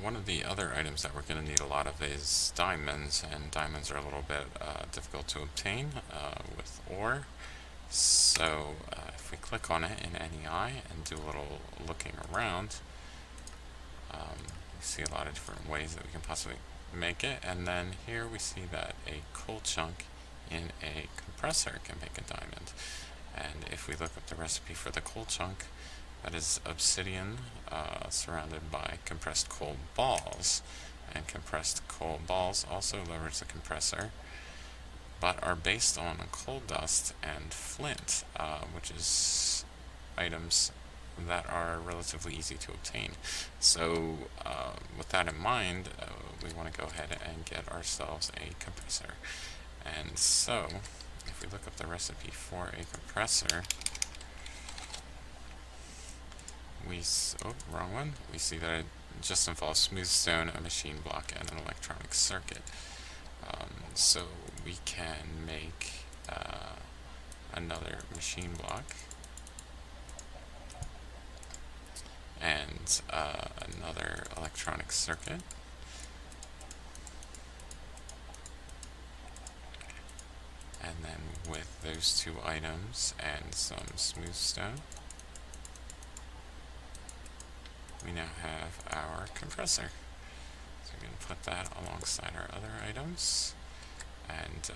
One of the other items that we're going to need a lot of is diamonds, and diamonds are a little bit difficult to obtain with ore. So if we click on it in NEI and do a little looking around, we see a lot of different ways that we can possibly make it, and then here we see that a coal chunk in a compressor can make a diamond. And if we look up the recipe for the coal chunk, that is obsidian surrounded by compressed coal balls, and compressed coal balls also leverage the compressor, but are based on coal dust and flint, which is items that are relatively easy to obtain. So with that in mind, we want to go ahead and get ourselves a compressor. And so if we look up the recipe for a compressor, wrong one. We see that it just involves smooth stone, a machine block, and an electronic circuit. So we can make another machine block and another electronic circuit. And then with those two items and some smooth stone, we now have our compressor. So we're going to put that alongside our other items, and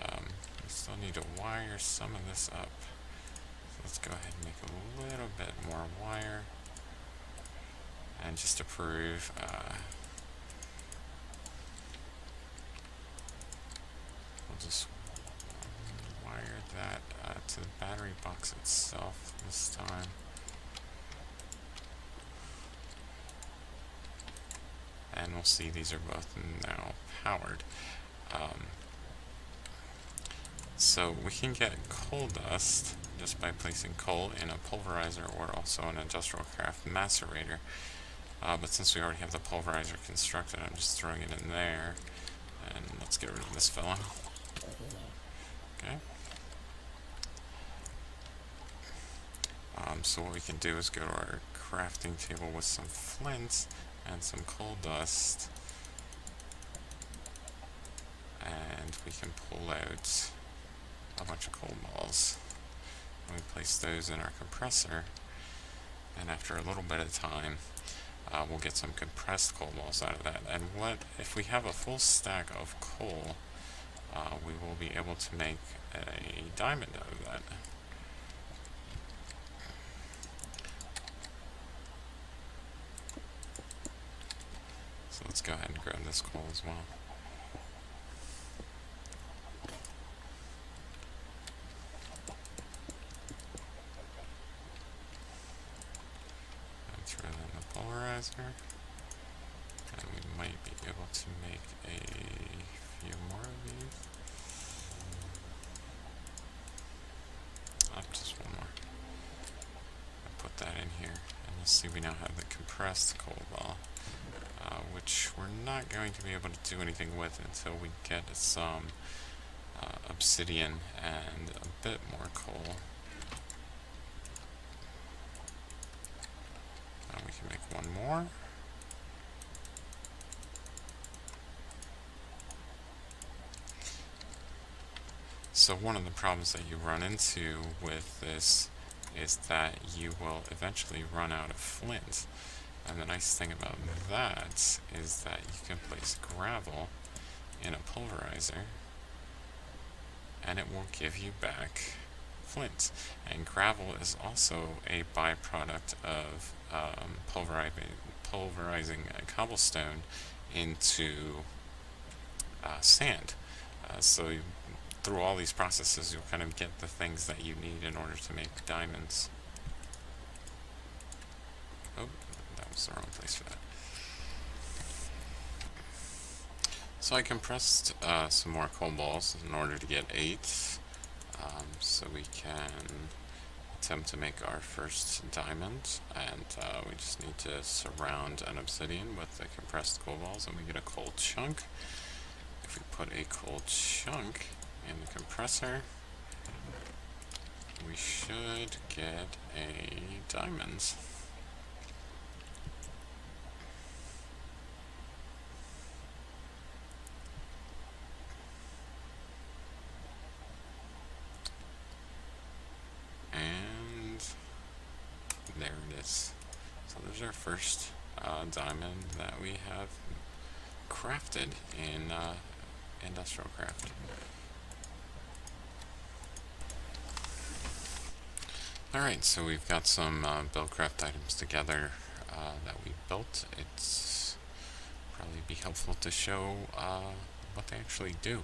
we still need to wire some of this up. So let's go ahead and make a little bit more wire, and just to prove, we'll just wire that to the battery box itself this time. And we'll see these are both now powered. So we can get coal dust just by placing coal in a pulverizer or also an industrialCraft macerator. But since we already have the pulverizer constructed, I'm just throwing it in there. And let's get rid of this fella. Okay. So what we can do is go to our crafting table with some flint and some coal dust, and we can pull out a bunch of coal balls. And we place those in our compressor, and after a little bit of time, we'll get some compressed coal balls out of that. And if we have a full stack of coal, we will be able to make a diamond out of that. So let's go ahead and grab this coal as well. And throw it in the pulverizer. And we might be able to make a few more of these. Just one more. I'll put that in here. And you'll see we now have the compressed coal ball, which we're not going to be able to do anything with until we get some obsidian and a bit more coal. We can make one more. So one of the problems that you run into with this is that you will eventually run out of flint. And the nice thing about that is that you can place gravel in a pulverizer, and it will give you back flint. And gravel is also a byproduct of pulverizing a cobblestone into sand. So through all these processes, you'll kind of get the things that you need in order to make diamonds. Oh, that was the wrong place for that. So I compressed some more coal balls in order to get 8, so we can attempt to make our first diamond, and we just need to surround an obsidian with the compressed coal balls, and we get a coal chunk. If we put a coal chunk in the compressor, we should get a diamond. there it is. So there's our first diamond that we have crafted in industrialCraft. Alright, so we've got some buildcraft items together that we built. It's probably be helpful to show what they actually do.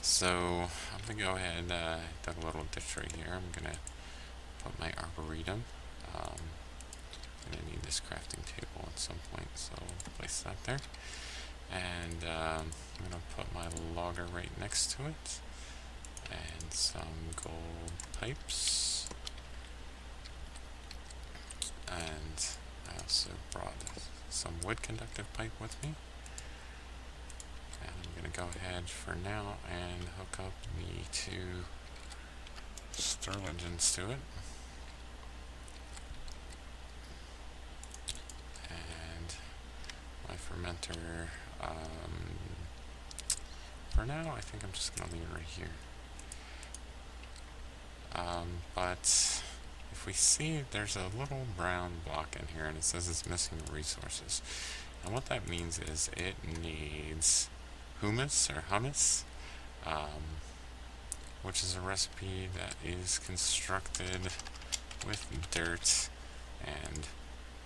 So I'm going to go ahead, dug a little ditch right here. I'm going to put my arboretum. I'm going to need this crafting table at some point, so I'll place that there. And I'm going to put my logger right next to it. And some gold pipes. And I also brought some wood conductive pipe with me. And I'm going to go ahead for now and hook up the two stirl engines to it. And my fermenter, for now I think I'm just going to leave it right here. But if we see, there's a little brown block in here and it says it's missing resources. And what that means is it needs humus or hummus, which is a recipe that is constructed with dirt and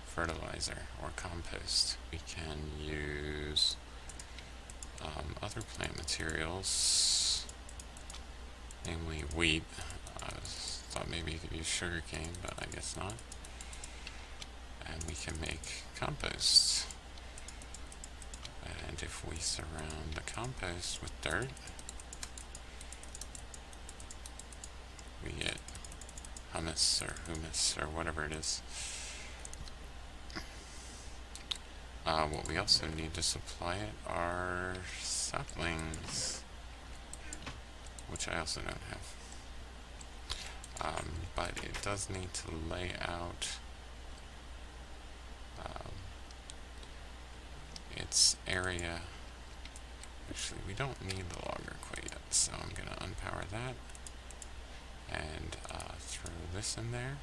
fertilizer or compost. We can use other plant materials, namely wheat. I thought maybe you could use sugarcane, but I guess not. And we can make compost. And if we surround the compost with dirt, we get hummus or humus or whatever it is. What we also need to supply it are saplings, which I also don't have. But it does need to lay out its area. Actually, we don't need the logger quite yet, so I'm going to unpower that and throw this in there,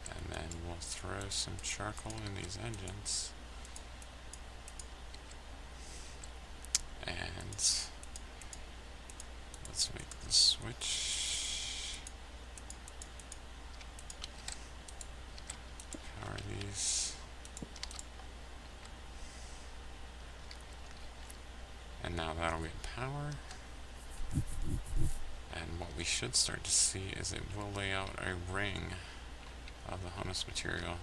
and then we'll throw some charcoal in these engines. And let's make the switch. Power these. And now that'll get power. And what we should start to see is it will lay out a ring of the hummus material.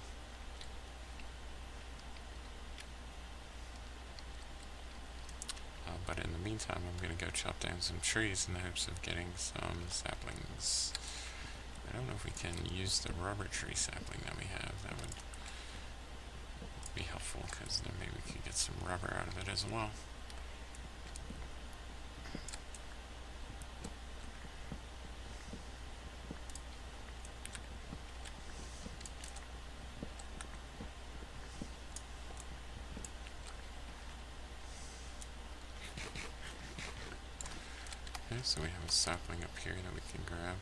But in the meantime, I'm going to go chop down some trees in the hopes of getting some saplings. I don't know if we can use the rubber tree sapling that we have. That would be helpful, because then maybe we could get some rubber out of it as well. So we have a sapling up here that we can grab.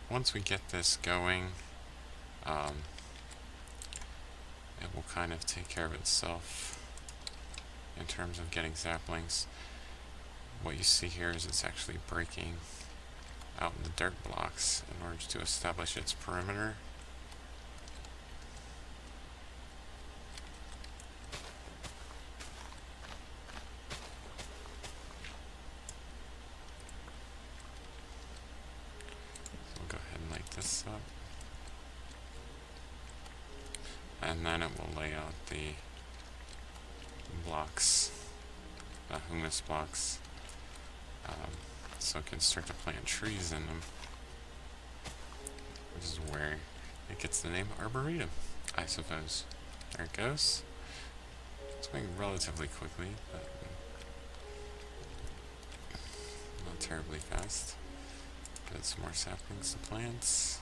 Once we get this going, it will kind of take care of itself in terms of getting saplings. What you see here is it's actually breaking out the dirt blocks in order to establish its perimeter. This up, and then it will lay out the blocks, the humus blocks, so it can start to plant trees in them, which is where it gets the name arboretum, I suppose. There it goes. It's going relatively quickly, but not terribly fast. Get some more saplings to plants.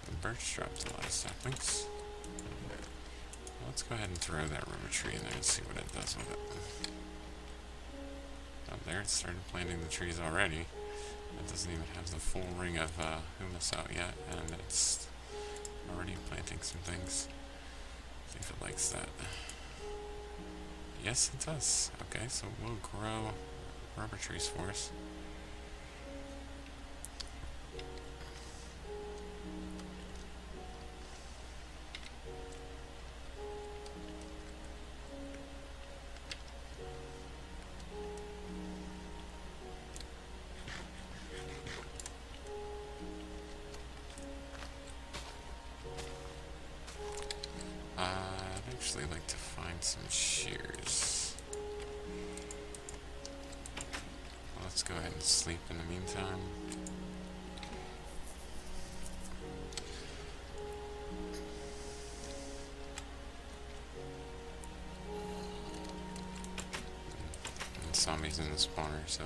The birch dropped a lot of saplings. Let's go ahead and throw that rubber tree in there and see what it does with it. Up there, it started planting the trees already. It doesn't even have the full ring of humus out yet, and it's already planting some things. See if it likes that. Yes, it does. Okay, so we'll grow rubber trees for us. I'd actually like to find some shears. Let's go ahead and sleep in the meantime. And zombies in the spawner, so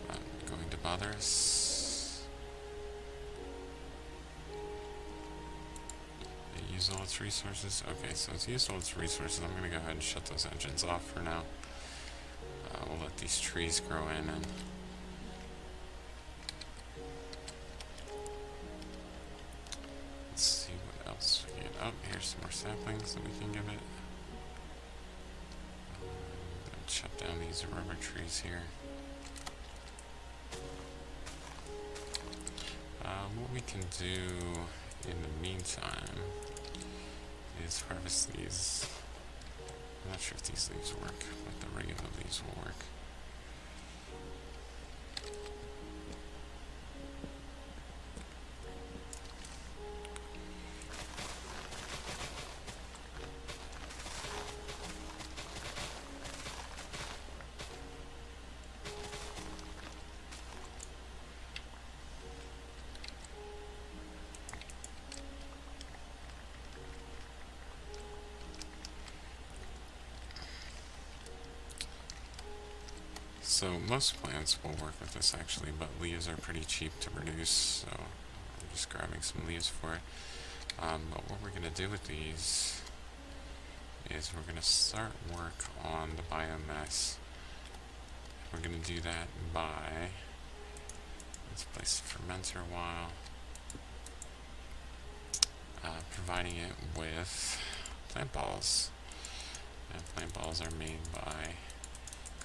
not going to bother us. It used all its resources. Okay, so it's used all its resources. I'm gonna go ahead and shut those engines off for now. We'll let these trees grow in, and let's see what else we can. Oh, here's some more saplings that we can give it. Chop down these rubber trees here. What we can do in the meantime is harvest these. I'm not sure if these leaves work, but the regular leaves will work. So most plants will work with this actually, but leaves are pretty cheap to produce, so I'm just grabbing some leaves for it. But what we're going to do with these is we're going to start work on the biomass. We're going to do that by, let's place the fermenter a while, providing it with plant balls. And plant balls are made by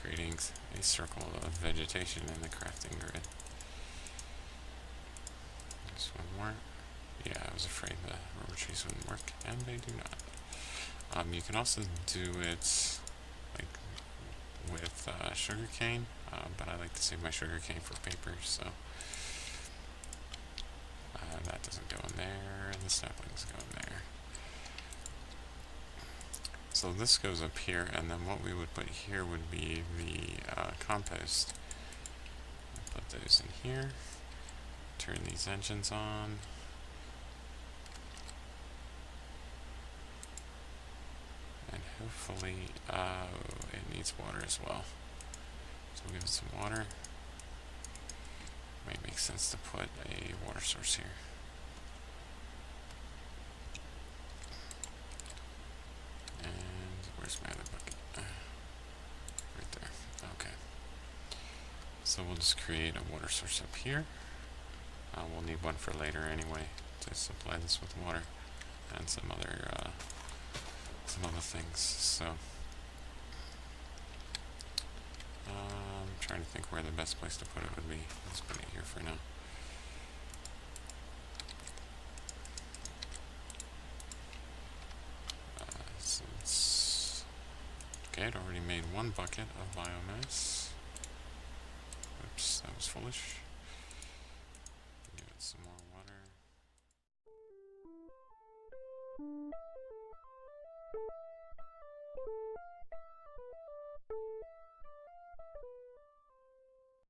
creating a circle of vegetation in the crafting grid. This one more. Yeah, I was afraid the rubber trees wouldn't work, and they do not. You can also do it like with sugar cane, but I like to save my sugar cane for paper, so that doesn't go in there, and the saplings go in there. So this goes up here, and then what we would put here would be the compost. Put those in here, turn these engines on. And hopefully, it needs water as well. So we'll give it some water. Might make sense to put a water source here. Where's my other bucket? Right there. Okay. So we'll just create a water source up here. We'll need one for later anyway to supply this with water and some other things. So I'm trying to think where the best place to put it would be. Let's put it here for now. Okay, it already made one bucket of biomass. Oops, that was foolish.